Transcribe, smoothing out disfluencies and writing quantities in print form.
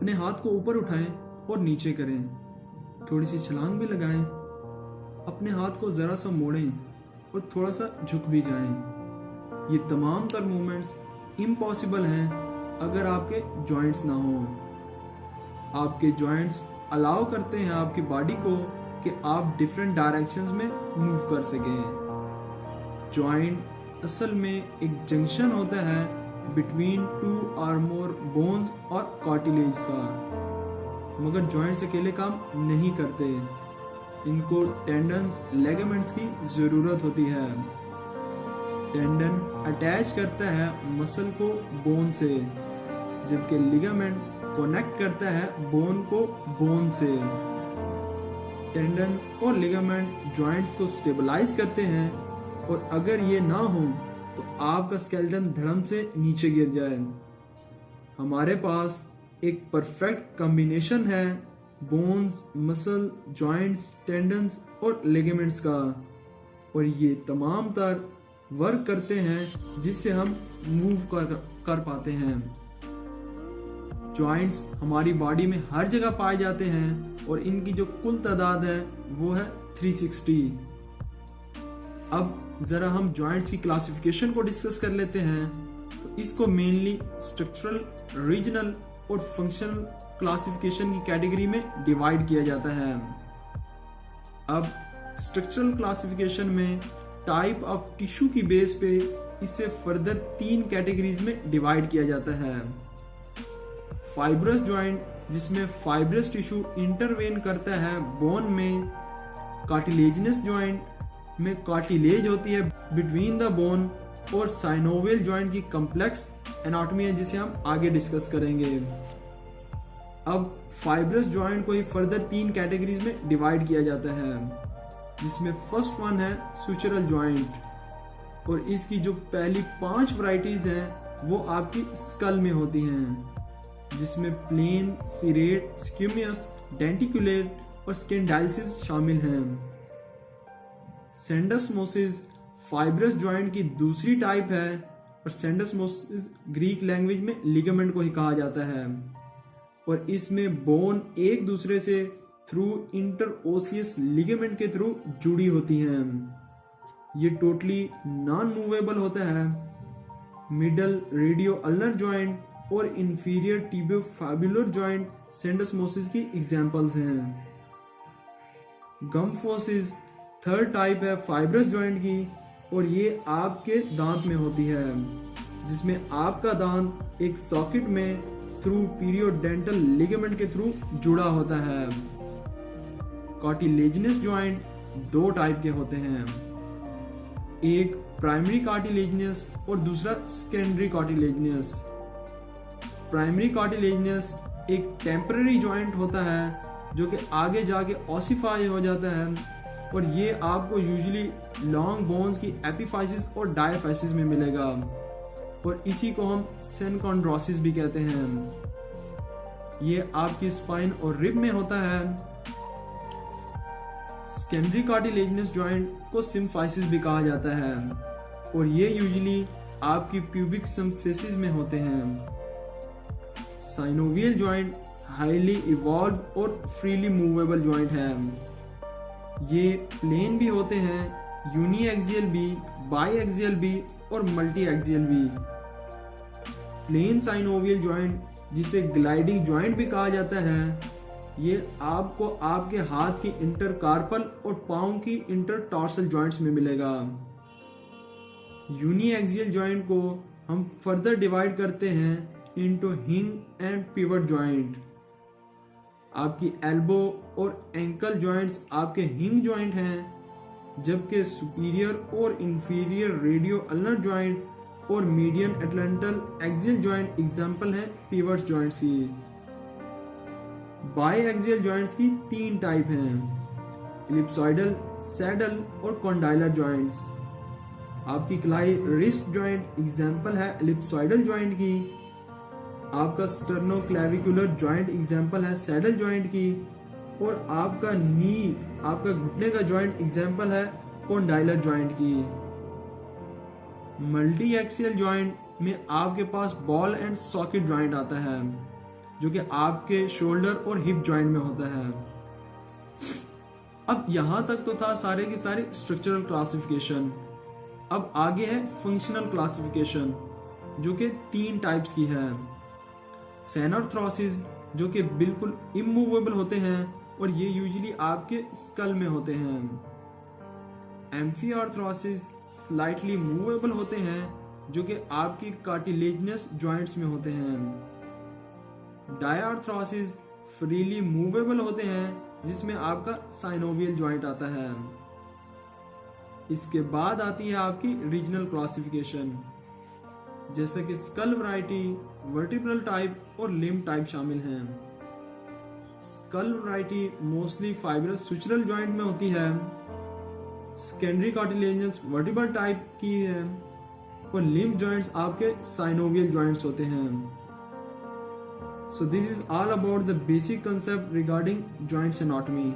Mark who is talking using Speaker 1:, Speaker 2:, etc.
Speaker 1: अपने हाथ को ऊपर उठाएं और नीचे करें, थोड़ी सी छलांग भी लगाएं, अपने हाथ को ज़रा सा मोड़ें और थोड़ा सा झुक भी जाएं। ये तमाम तर मूवमेंट्स इम्पॉसिबल हैं अगर आपके जॉइंट्स ना हो। आपके जॉइंट्स अलाउ करते हैं आपकी बॉडी को कि आप डिफरेंट डायरेक्शंस में मूव कर सकें। जॉइंट असल में एक जंक्शन होता है बिटवीन टू और मोर बोन्स और कार्टिलेज का, मगर जॉइंट्स अकेले काम नहीं करते, इनको टेंडन्स, लिगामेंट्स की ज़रूरत होती है। टेंडन अटैच करता है मसल को बोन से, जबकि लिगामेंट कनेक्ट करता है बोन को बोन से। टेंडन और लिगामेंट जॉइंट्स को स्टेबलाइज करते हैं, और अगर ये ना हो तो आपका स्केलेटन धड़म से नीचे गिर जाए। हमारे पास एक परफेक्ट कॉम्बिनेशन है बोन्स, मसल, जॉइंट्स, टेंडन्स और लिगामेंट्स का, और ये तमाम तर वर्क करते हैं जिससे हम मूव कर पाते हैं। जॉइंट्स हमारी बॉडी में हर जगह पाए जाते हैं और इनकी जो कुल तादाद है वो है 360। अब जरा हम जॉइंट्स की क्लासिफिकेशन को डिस्कस कर लेते हैं। तो इसको मेनली स्ट्रक्चरल, रीजनल और फंक्शनल क्लासिफिकेशन की कैटेगरी में डिवाइड किया जाता है। अब स्ट्रक्चरल क्लासिफिकेशन में टाइप ऑफ टिश्यू की बेस पे इसे फर्दर 3 कैटेगरीज में डिवाइड किया जाता है। फाइब्रस जॉइंट, जिसमें फाइब्रस टिश्यू इंटरवेन करता है बोन में। कार्टिलेजिनस जॉइंट में कार्टिलेज होती है बिटवीन द बोन, और साइनोवियल जॉइंट की कॉम्प्लेक्स एनाटॉमी है जिसे हम आगे डिस्कस करेंगे। अब फाइब्रस जॉइंट को ही फर्दर 3 कैटेगरीज में डिवाइड किया जाता है, जिसमें फर्स्ट वन है सुचरल जॉइंट, और इसकी जो पहली 5 वैरायटीज हैं वो आपकी स्कल में होती हैं, जिसमें प्लेन, सीरेट, स्क्यूमियस, डेंटिकुलेट और स्कैंडाइसिस शामिल हैं। सेंडस्मोसिस फाइब्रस जॉइंट की दूसरी टाइप है, और सेंडस्मोसिस ग्रीक लैंग्वेज में लिगामेंट को ही कहा जाता है, और इसमें बोन एक दूसरे से थ्रू इंटरओसियस लिगामेंट के थ्रू जुड़ी होती हैं। ये टोटली नॉन मूवेबल होता है। मिडल रेडियो अल्नर जॉइंट और इंफीरियर टिबियोफैबुलर जॉइंट सेंडस्मोसिस की एग्जांपल्स हैं। गम्फोसिस थर्ड टाइप है फाइब्रस जॉइंट की, और ये आपके दांत में होती है, जिसमें आपका दांत एक सॉकेट में थ्रू पीरियोडेंटल लिगामेंट के थ्रू जुड़ा होता है। कार्टिलेजिनस जॉइंट 2 टाइप के होते हैं, एक प्राइमरी कार्टिलेजिनस और दूसरा सेकेंडरी कार्टिलेजिनस। प्राइमरी कार्टिलेजिनस एक टेम्पररी जॉइंट होता है जो कि आगे जाके ऑसिफाई हो जाता है, और ये आपको यूजुअली लॉन्ग बोन्स की एपिफाइसिस और डायफाइसिस में मिलेगा, और इसी को हम सेनकॉन्ड्रोसिस भी कहते हैं। ये आपकी स्पाइन और रिब में होता है। सेकेंडरी कार्टिलेजिनस जॉइंट को सिम्फाइसिस भी कहा जाता है, और ये यूजुअली आपकी प्यूबिक सिम्फिसिस में होते हैं। साइनोवियल जॉइंट हाईली इवॉल्व और फ्रीली मूवेबल जॉइंट है। ये प्लेन भी होते हैं, यूनिएक्सियल भी, बाईएक्सियल भी और मल्टी एक्सियल भी। प्लेन साइनोवियल जॉइंट, जिसे ग्लाइडिंग जॉइंट भी कहा जाता है, ये आपको आपके हाथ की इंटरकार्पल और पाँव की इंटरटॉर्सल जॉइंट्स में मिलेगा। यूनिएक्सियल जॉइंट को हम फर्दर डिवाइड करते हैं इनटू हिंग एंड पिवट जॉइंट। आपकी एल्बो और एंकल जॉइंट्स आपके हिंग जॉइंट हैं, जबकि सुपीरियर और इंफीरियर रेडियो अल्नर जॉइंट और मीडियन एटलंटल एक्सियल जॉइंट एग्जांपल हैं पिवट जॉइंट्स की। बाई एक्सियल जॉइंट्स की 3 टाइप हैं, एलिप्सॉइडल, सैडल और कॉन्डाइलर जॉइंट्स। आपकी क्लाई रिस्ट जॉइंट एग्जांपल है एलिप्सॉइडल जॉइंट की। आपका स्टर्नोक्लेविकुलर जॉइंट एग्जांपल है सैडल जॉइंट की, और आपका नी, आपका घुटने का जॉइंट एग्जांपल है कॉन्डाइलर जॉइंट की। मल्टी एक्सियल जॉइंट में आपके पास बॉल एंड सॉकेट जॉइंट आता है, जो कि आपके शोल्डर और हिप जॉइंट में होता है। अब यहां तक तो था सारे की सारी स्ट्रक्चरल क्लासिफिकेशन। अब आगे है फंक्शनल क्लासिफिकेशन, जो कि 3 टाइप्स की है। सेनॉर्थ्रोसिस, जो कि बिल्कुल इमूवेबल होते हैं और ये यूजुअली आपके स्कल में होते हैं। एम्फीआर्थ्रोसिस स्लाइटली मूवेबल होते हैं, जो कि आपकी कार्टिलेजिनस जॉइंट्स में होते हैं। डायआर्थ्रोसिस फ्रीली मूवेबल होते हैं, जिसमें आपका साइनोवियल जॉइंट आता है। इसके बाद आती है आपकी रीजनल क्लासिफिकेशन, जैसे कि स्कल वैरायटी, वर्टिब्रल टाइप और लिम्ब टाइप शामिल हैं। Skull variety mostly fibrous sutural joint में होती है। सेकेंडरी कार्टिलेजिनस वर्टिब्रल टाइप की है और लिम्ब जॉइंट्स आपके साइनोवियल जॉइंट्स होते हैं। So this is all about the basic concept regarding joints anatomy.